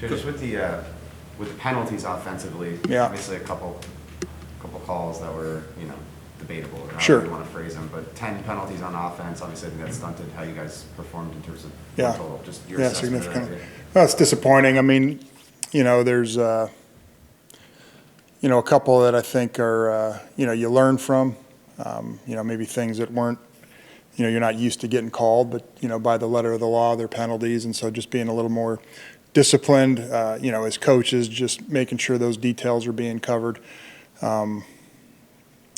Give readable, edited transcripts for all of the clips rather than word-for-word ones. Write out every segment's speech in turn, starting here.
Joe, just with the penalties offensively, Yeah. obviously a couple calls that were, debatable, or Sure. however you want to phrase them, but 10 penalties on offense, obviously I think that stunted how you guys performed in terms of Yeah. total. Just your Yeah, assessment of that. significantly. Well, it's disappointing. I mean, there's, a couple that I think are, you learn from, maybe things that weren't, you're not used to getting called, but, by the letter of the law, they're penalties. And so just being a little more disciplined, as coaches, just making sure those details are being covered. So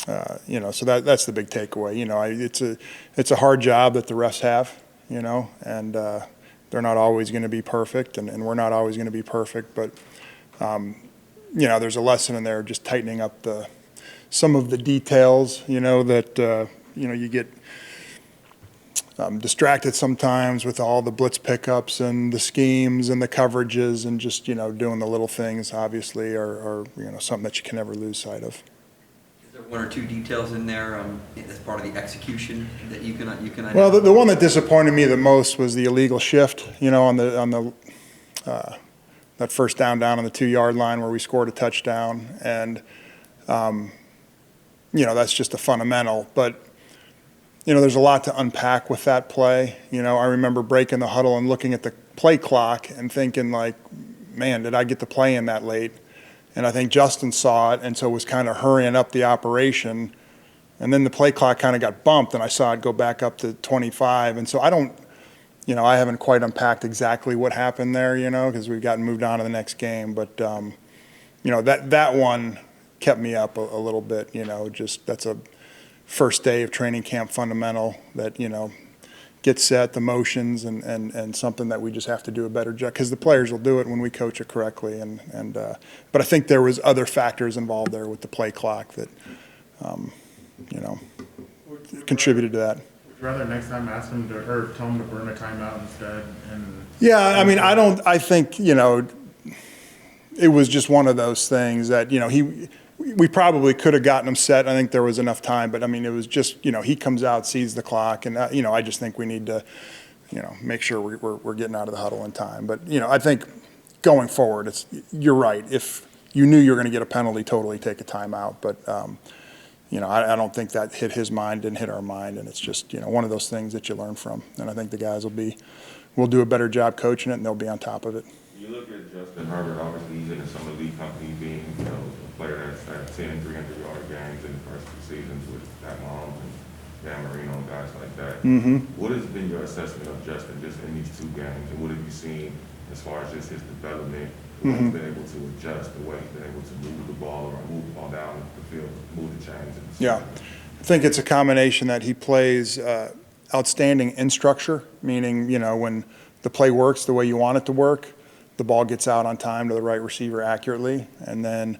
that's the big takeaway. It's a hard job that the refs have, and they're not always going to be perfect, and we're not always going to be perfect. But there's a lesson in there, just tightening up some of the details. That you get distracted sometimes with all the blitz pickups and the schemes and the coverages, and just doing the little things. Obviously, are something that you can never lose sight of. Is there one or two details in there as part of the execution that you can identify? Well, the one that disappointed me the most was the illegal shift. On the that first down on the 2-yard line where we scored a touchdown, and that's just a fundamental. But there's a lot to unpack with that play. I remember breaking the huddle and looking at the play clock and thinking, like, man, did I get the play in that late? And I think Justin saw it, and so was kind of hurrying up the operation. And then the play clock kind of got bumped, and I saw it go back up to 25. And so I haven't quite unpacked exactly what happened there, because we've gotten moved on to the next game. But, that one kept me up a little bit, just that's a first day of training camp fundamental that, get set, the motions, and something that we just have to do a better job, because the players will do it when we coach it correctly. But I think there was other factors involved there with the play clock that, contributed to that. Would you rather next time ask him or tell him to burn a timeout instead? Yeah, I mean, I think, it was just one of those things that, we probably could have gotten him set. I think there was enough time, but I mean, it was just, he comes out, sees the clock, and, I just think we need to, make sure we're getting out of the huddle in time. But, I think going forward, you're right. If you knew you were going to get a penalty, totally take a timeout. But, I don't think that hit his mind, didn't hit our mind, and it's just, one of those things that you learn from. And I think the guys will do a better job coaching it, and they'll be on top of it. You look at Justin Herbert, obviously he's in the summer league company, being a player that's had 10 300-yard games in the first 2 seasons with Pat Mahomes and Dan Marino and guys like that. Mm-hmm. What has been your assessment of Justin just in these 2 games, and what have you seen as far as just his development, the way he's been able to adjust, the way he's been able to move the ball or move the ball down the field, move the chains? Yeah, I think it's a combination that he plays outstanding in structure, meaning, when the play works the way you want it to work, the ball gets out on time to the right receiver accurately. And then,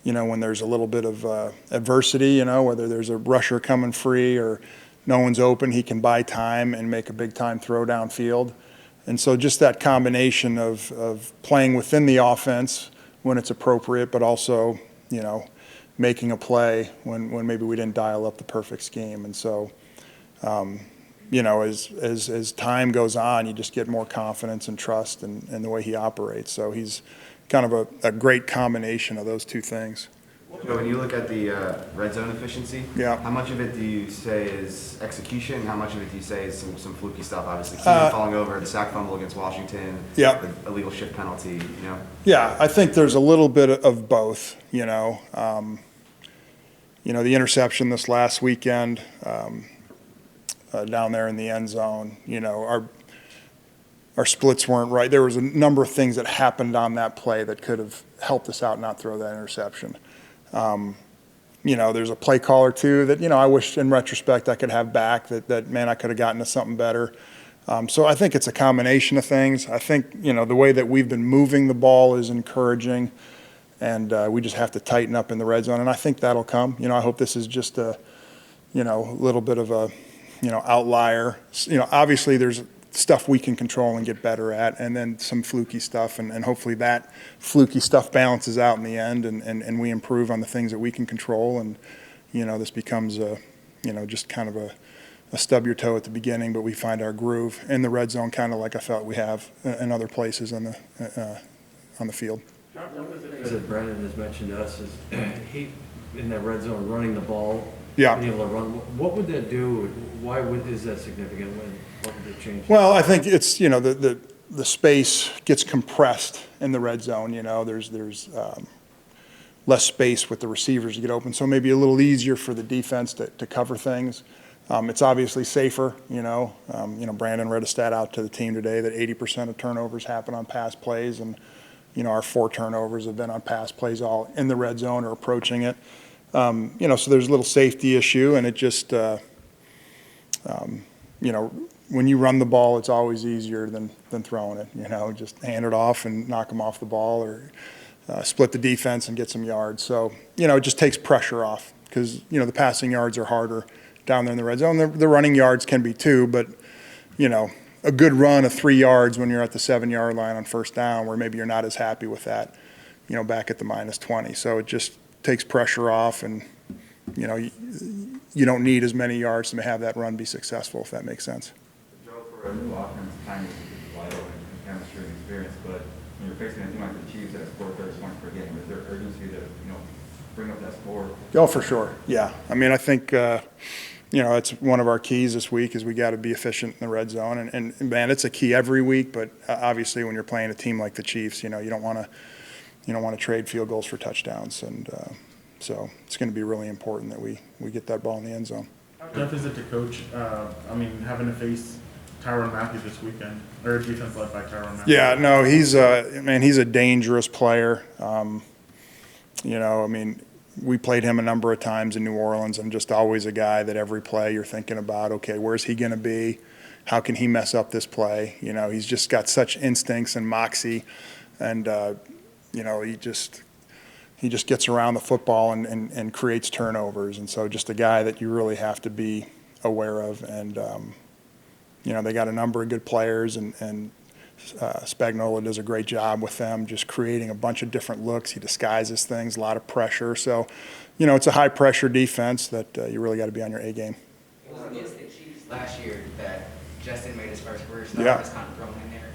when there's a little bit of adversity, whether there's a rusher coming free or no one's open, he can buy time and make a big-time throw downfield. And so just that combination of playing within the offense when it's appropriate, but also, making a play when maybe we didn't dial up the perfect scheme. And so, as time goes on, you just get more confidence and trust in the way he operates. So he's kind of a great combination of those 2 things. Joe, when you look at the red zone efficiency, Yeah. how much of it do you say is execution? How much of it do you say is some fluky stuff? Obviously, Keenan falling over, the sack fumble against Washington, Yeah. the illegal shift penalty, Yeah, I think there's a little bit of both, the interception this last weekend, down there in the end zone, our splits weren't right. There was a number of things that happened on that play that could have helped us out not throw that interception. There's a play call or two that, I wish in retrospect I could have back that man, I could have gotten to something better. So I think it's a combination of things. I think, the way that we've been moving the ball is encouraging, and we just have to tighten up in the red zone, and I think that'll come. I hope this is just a little bit of a, outlier. Obviously there's stuff we can control and get better at, and then some fluky stuff, and hopefully that fluky stuff balances out in the end, and we improve on the things that we can control, and this becomes just kind of a stub your toe at the beginning, but we find our groove in the red zone, kind of like I felt we have in other places on on the field. One of the things that Brendan has mentioned to us is he, in that red zone, running the ball. Yeah. Being able to run. What would that do? Why is that significant? What would it change? Well, I think it's, the space gets compressed in the red zone, there's less space with the receivers to get open, so maybe a little easier for the defense to cover things. It's obviously safer, Brandon read a stat out to the team today that 80% of turnovers happen on pass plays, and, our 4 turnovers have been on pass plays all in the red zone or approaching it. So there's a little safety issue, and it just, when you run the ball, it's always easier than throwing it, just hand it off and knock them off the ball, or split the defense and get some yards. So, it just takes pressure off because, the passing yards are harder down there in the red zone. The running yards can be too, but, a good run of 3 yards when you're at the 7-yard line on first down, where maybe you're not as happy with that, back at the -20. So it just takes pressure off, and, you don't need as many yards to have that run be successful, if that makes sense. Joe, for a new offense, time is vital in chemistry and experience, but when you're facing a team like the Chiefs that score 30 points per game, is there urgency to, bring up that score? Oh, for sure, yeah. I mean, I think, it's one of our keys this week is we got to be efficient in the red zone, and man, it's a key every week, but obviously when you're playing a team like the Chiefs, you don't want to trade field goals for touchdowns, and so it's going to be really important that we get that ball in the end zone. How tough is it to coach, having to face Tyrann Mathieu this weekend, or a defense led by Tyrann Mathieu? Yeah, no, he's a dangerous player. We played him a number of times in New Orleans, and just always a guy that every play you're thinking about, okay, where's he going to be? How can he mess up this play? He's just got such instincts and moxie, and, he just gets around the football and creates turnovers. And so just a guy that you really have to be aware of. And, they got a number of good players, and Spagnuolo does a great job with them, just creating a bunch of different looks. He disguises things, a lot of pressure. So, it's a high-pressure defense that you really got to be on your A game. It was against the Chiefs last year that Justin made his first career start. Yeah. Just kind of thrown in there.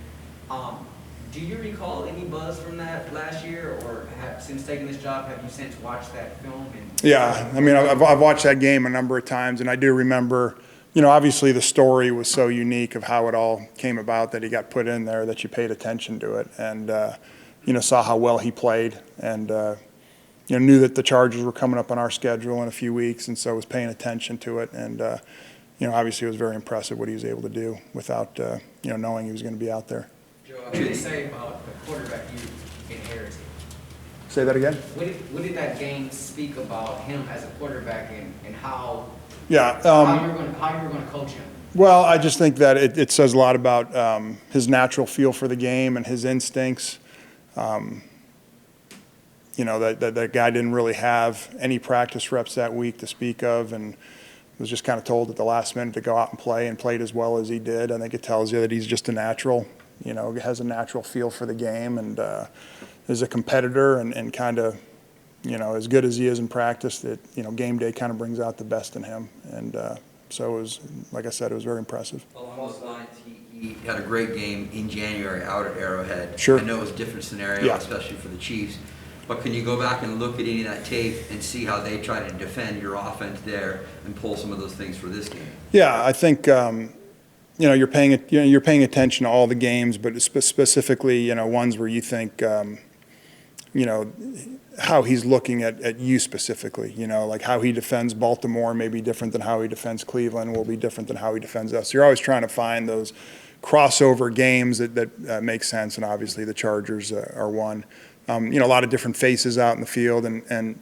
Do you recall any buzz from that last year, or since taking this job, have you since watched that film? Yeah, I mean, I've watched that game a number of times, and I do remember, obviously the story was so unique of how it all came about that he got put in there that you paid attention to it, and, saw how well he played, and, knew that the Chargers were coming up on our schedule in a few weeks, and so was paying attention to it, and, obviously it was very impressive what he was able to do without, knowing he was going to be out there. Joe, what did you say about the quarterback you inherited? Say that again? What did that game speak about him as a quarterback, and how Yeah. how you were going to coach him? Well, I just think that it says a lot about his natural feel for the game and his instincts. That guy didn't really have any practice reps that week to speak of, and was just kind of told at the last minute to go out and play, and played as well as he did. I think it tells you that he's just a natural, has a natural feel for the game, and is a competitor, and kind of, as good as he is in practice, that, game day kind of brings out the best in him. And so it was, like I said, it was very impressive. Along those lines, he had a great game in January out at Arrowhead. Sure. I know it was a different scenario, Yeah. especially for the Chiefs. But can you go back and look at any of that tape and see how they try to defend your offense there and pull some of those things for this game? Yeah, I think you're paying attention to all the games, but specifically ones where you think how he's looking at you specifically. Like how he defends Baltimore may be different than how he defends Cleveland, will be different than how he defends us. You're always trying to find those crossover games that make sense, and obviously the Chargers are one. A lot of different faces out in the field, and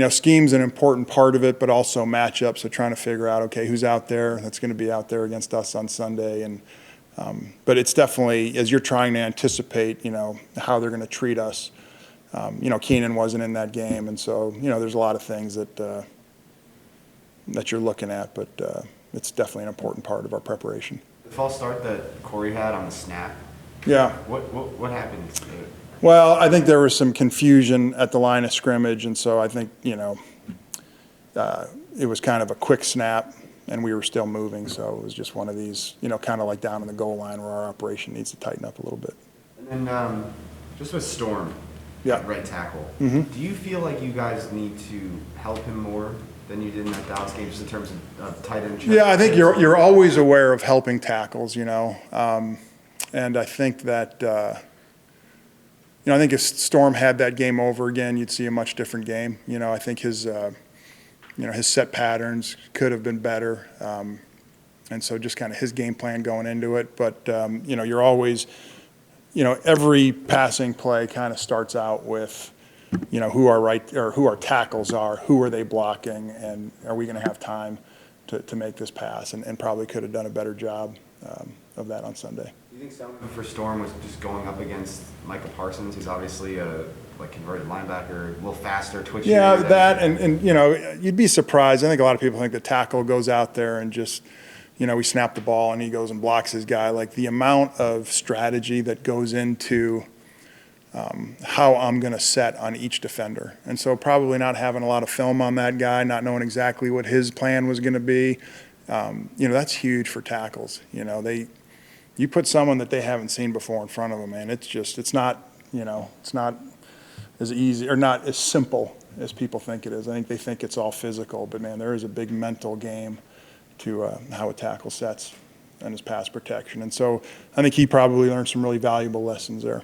scheme's an important part of it, but also matchups. So trying to figure out, okay, who's out there that's going to be out there against us on Sunday, and but it's definitely, as you're trying to anticipate, how they're going to treat us. Keenan wasn't in that game, and so there's a lot of things that you're looking at, but it's definitely an important part of our preparation. The false start that Corey had on the snap. Yeah. What happened? Well, I think there was some confusion at the line of scrimmage, and so I think, it was kind of a quick snap, and we were still moving, so it was just one of these, kind of like down on the goal line where our operation needs to tighten up a little bit. And then Just with Storm, Yeah. right tackle. Mhm. Do you feel like you guys need to help him more than you did in that Dallas game, just in terms of tight end? Yeah, I think you're always aware of helping tackles, you know, and I think that you know, I think if Storm had that game over again, you'd see a much different game. You know, I think his you know, his set patterns could have been better, and so just kind of his game plan going into it. But you know, you're always, you know, every passing play kind of starts out with, you know, who our tackles are, who are they blocking, and are we going to have time to make this pass? And probably could have done a better job of that on Sunday. Do you think some of it for Storm was just going up against Micah Parsons, who's obviously a converted linebacker, a little faster, twitchier? Yeah, that and you know, you'd be surprised. I think a lot of people think the tackle goes out there and just, you know, we snap the ball and he goes and blocks his guy. Like the amount of strategy that goes into how I'm going to set on each defender. And so probably not having a lot of film on that guy, not knowing exactly what his plan was going to be, you know, that's huge for tackles. You know, you put someone that they haven't seen before in front of them, man, it's not, you know, it's not as easy or not as simple as people think it is. I think they think it's all physical, but man, there is a big mental game to how a tackle sets and his pass protection. And so I think he probably learned some really valuable lessons there.